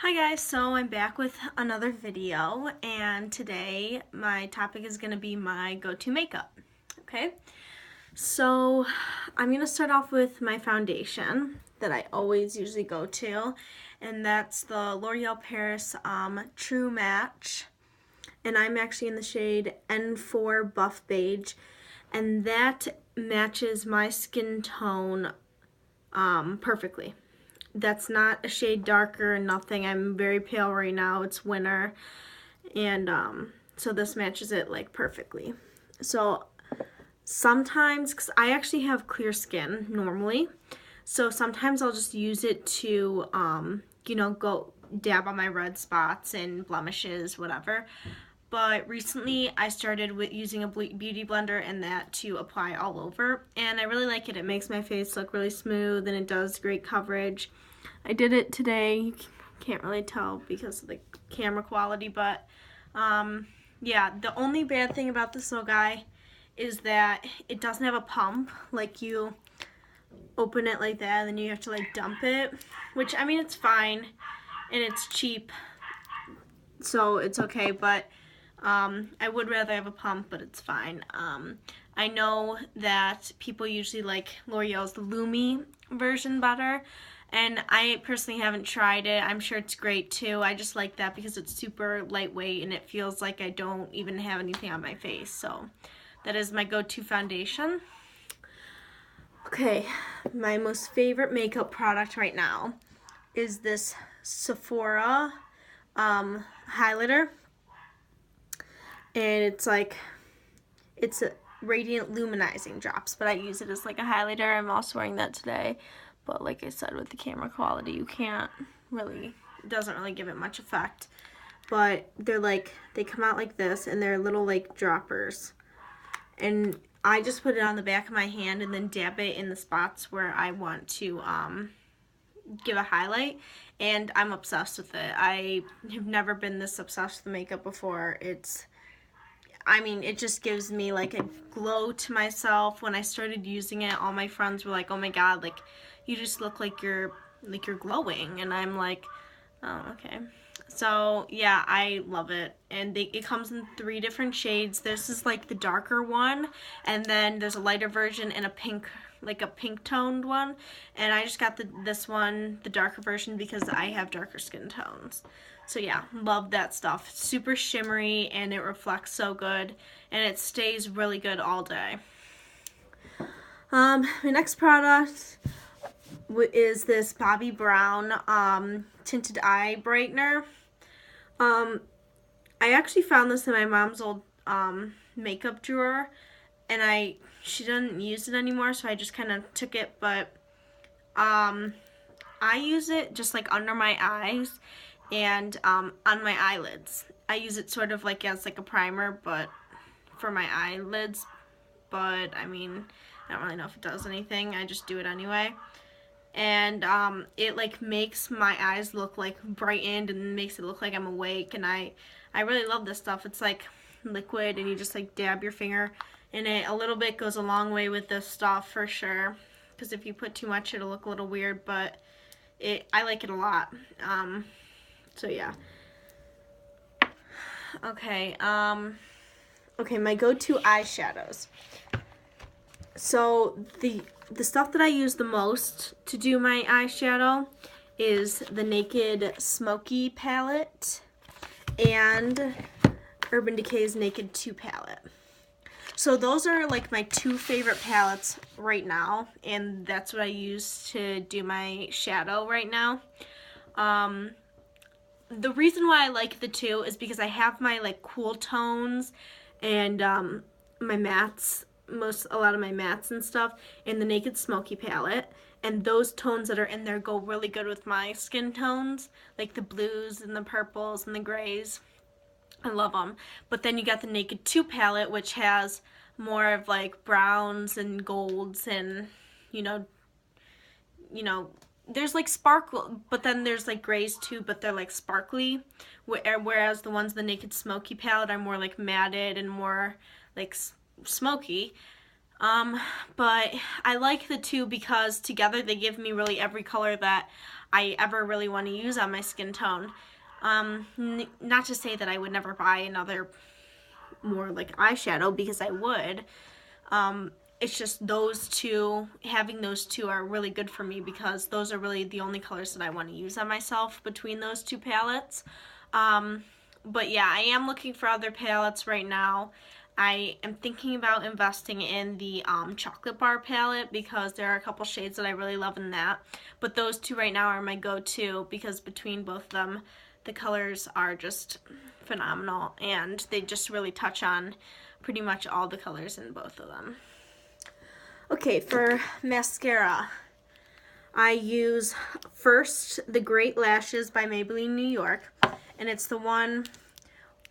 Hi guys, so I'm back with another video, and today my topic is going to be my go-to makeup. Okay, so I'm going to start off with my foundation that I always usually go to, and that's the L'Oreal Paris True Match, and I'm actually in the shade N4 Buff Beige, and that matches my skin tone perfectly. That's not a shade darker or nothing. I'm very pale right now. It's winter, and so this matches it like perfectly. So sometimes, because I actually have clear skin normally, so sometimes I'll just use it to go dab on my red spots and blemishes, whatever. But recently I started with using a beauty blender and that to apply all over, and I really like it. It makes my face look really smooth and it does great coverage. I did it today. You can't really tell because of the camera quality, but yeah, the only bad thing about this little guy is that it doesn't have a pump. Like, you open it like that and then you have to like dump it, which, I mean, it's fine and it's cheap, so it's okay, but I would rather have a pump, but it's fine. I know that people usually like L'Oreal's Lumi version better, and I personally haven't tried it. I'm sure it's great too. I just like that because it's super lightweight and it feels like I don't even have anything on my face. So that is my go-to foundation. Okay, my most favorite makeup product right now is this Sephora highlighter. And it's a radiant luminizing drops, but I use it as like a highlighter. I'm also wearing that today, but like I said, with the camera quality, you can't really, it doesn't really give it much effect. But they're like, they come out like this, and they're little like droppers. And I just put it on the back of my hand and then dab it in the spots where I want to give a highlight, and I'm obsessed with it. I have never been this obsessed with makeup before. It just gives me like a glow to myself. When I started using it, all my friends were like, "Oh my god, like you just look like you're glowing," and I'm like, "Oh, okay." So yeah, I love it, and it comes in 3 different shades. This is like the darker one, and then there's a lighter version and a pink, like a pink toned one, and I just got this one, the darker version, because I have darker skin tones. So yeah, love that stuff. It's super shimmery and it reflects so good, and it stays really good all day. My next product is this Bobbi Brown tinted eye brightener. I actually found this in my mom's old makeup drawer, and she doesn't use it anymore, so I just kind of took it, but I use it just like under my eyes and on my eyelids. I use it sort of like as like a primer, but for my eyelids, but I mean, I don't really know if it does anything. I just do it anyway. And it like makes my eyes look like brightened and makes it look like I'm awake, and I really love this stuff. It's like liquid, and you just like dab your finger in it. A little bit goes a long way with this stuff for sure, because if you put too much it'll look a little weird, but I like it a lot. So yeah. Okay, my go-to eyeshadows. So the stuff that I use the most to do my eyeshadow is the Naked Smoky palette and Urban Decay's Naked 2 palette. So those are like my 2 favorite palettes right now, and that's what I use to do my shadow right now. The reason why I like the 2 is because I have my like cool tones and my mattes, a lot of my mattes and stuff in the Naked Smoky palette, and those tones that are in there go really good with my skin tones, like the blues and the purples and the grays. I love them. But then you got the Naked 2 palette, which has more of like browns and golds, and there's like sparkle, but then there's like grays too, but they're like sparkly, whereas the ones in the Naked Smoky palette are more like matted and more like smoky. But I like the two because together they give me really every color that I ever really want to use on my skin tone. Not to say that I would never buy another more like eyeshadow, because I would. It's just those two, having those two are really good for me because those are really the only colors that I want to use on myself between those two palettes. But yeah, I am looking for other palettes right now. I am thinking about investing in the chocolate bar palette because there are a couple shades that I really love in that. But those two right now are my go-to because between both of them, the colors are just phenomenal and they just really touch on pretty much all the colors in both of them. Okay, for mascara, I use first the Great Lashes by Maybelline New York, and it's the one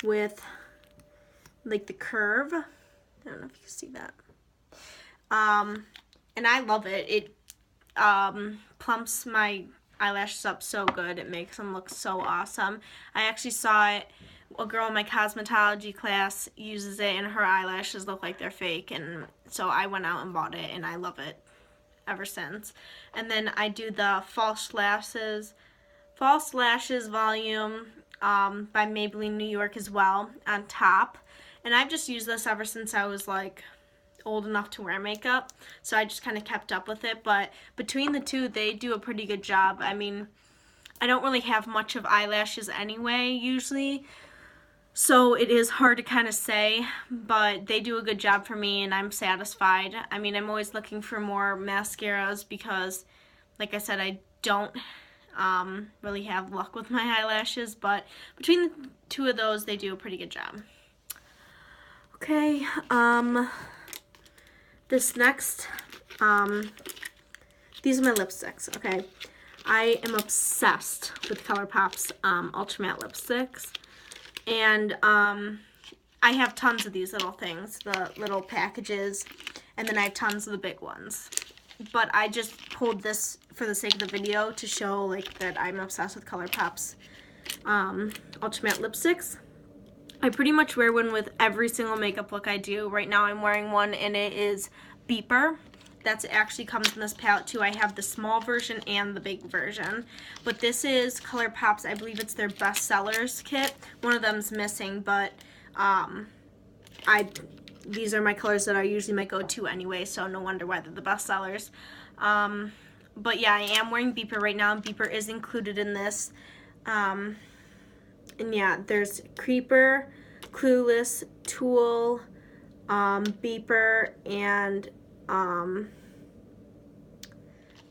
with like the curve. I don't know if you can see that. And I love it. It plumps my eyelashes up so good. It makes them look so awesome. I actually saw it. A girl in my cosmetology class uses it and her eyelashes look like they're fake, and so I went out and bought it and I love it ever since. And then I do the False Lashes Volume by Maybelline New York as well on top. And I've just used this ever since I was like old enough to wear makeup, so I just kind of kept up with it. But between the two, they do a pretty good job. I mean, I don't really have much of eyelashes anyway usually, so it is hard to kind of say, but they do a good job for me and I'm satisfied. I mean, I'm always looking for more mascaras because, like I said, I don't really have luck with my eyelashes, but between the two of those, they do a pretty good job. Okay, this next, these are my lipsticks, okay? I am obsessed with Colourpop's Ultra Matte lipsticks. And I have tons of these little things, the little packages, and then I have tons of the big ones. But I just pulled this for the sake of the video to show like that I'm obsessed with Colourpop's Ultra Matte lipsticks. I pretty much wear one with every single makeup look I do. Right now I'm wearing one and it is Beeper. That actually comes in this palette too. I have the small version and the big version. But this is Colourpop's, I believe it's their best sellers kit. One of them's missing, but these are my colors that are usually my go-to anyway, so no wonder why they're the best sellers. But yeah, I am wearing Beeper right now, and Beeper is included in this. And yeah, there's Creeper, Clueless, Tool, Beeper, and I'm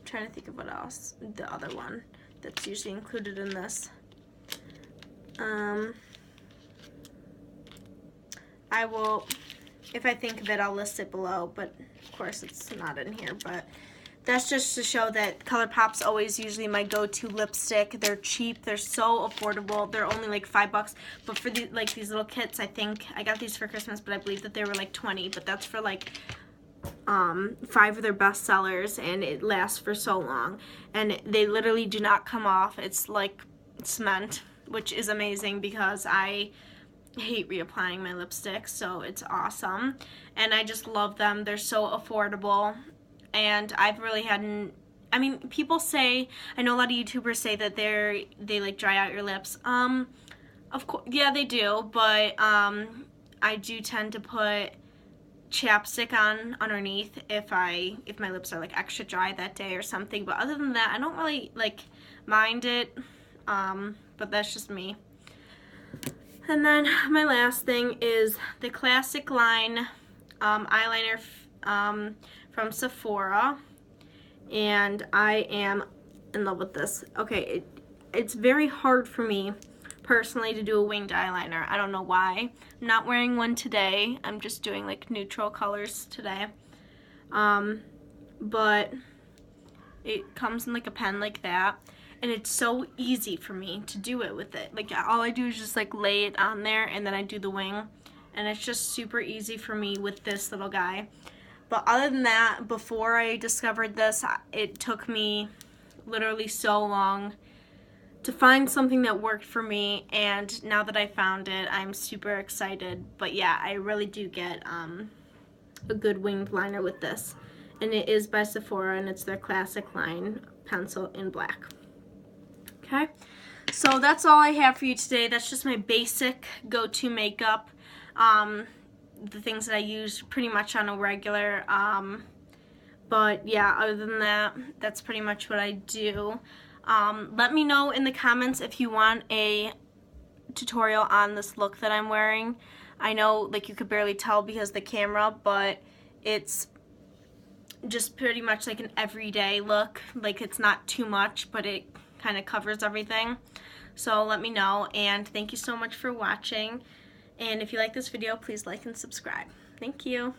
trying to think of what else, the other one that's usually included in this. I will, if I think of it, I'll list it below, but of course it's not in here, but that's just to show that Colourpop's always usually my go-to lipstick. They're cheap, they're so affordable, they're only like $5, but for the, like these little kits, I think, I got these for Christmas, but I believe that they were like 20, but that's for like 5 of their best sellers, and it lasts for so long, and they literally do not come off. It's like cement, which is amazing because I hate reapplying my lipstick, so it's awesome, and I just love them. They're so affordable, and I've really hadn't, I mean, people say, I know a lot of YouTubers say that they like dry out your lips. Of course, yeah, they do, but I do tend to put chapstick on underneath if my lips are like extra dry that day or something, but other than that I don't really like mind it, but that's just me. And then my last thing is the Classic Line eyeliner from Sephora, and I am in love with this. Okay, it's very hard for me personally to do a winged eyeliner. I don't know why. I'm not wearing one today. I'm just doing like neutral colors today. But it comes in like a pen like that, and it's so easy for me to do it with it. Like all I do is just like lay it on there and then I do the wing, and it's just super easy for me with this little guy. But other than that, before I discovered this, it took me literally so long to find something that worked for me, and now that I found it, I'm super excited. But yeah, I really do get a good winged liner with this. And it is by Sephora, and it's their classic line pencil in black. Okay, so that's all I have for you today. That's just my basic go-to makeup. The things that I use pretty much on a regular. But yeah, other than that, that's pretty much what I do. Let me know in the comments if you want a tutorial on this look that I'm wearing. I know like you could barely tell because of the camera, but it's just pretty much like an everyday look. Like it's not too much, but it kind of covers everything. So let me know, and thank you so much for watching. And if you like this video, please like and subscribe. Thank you.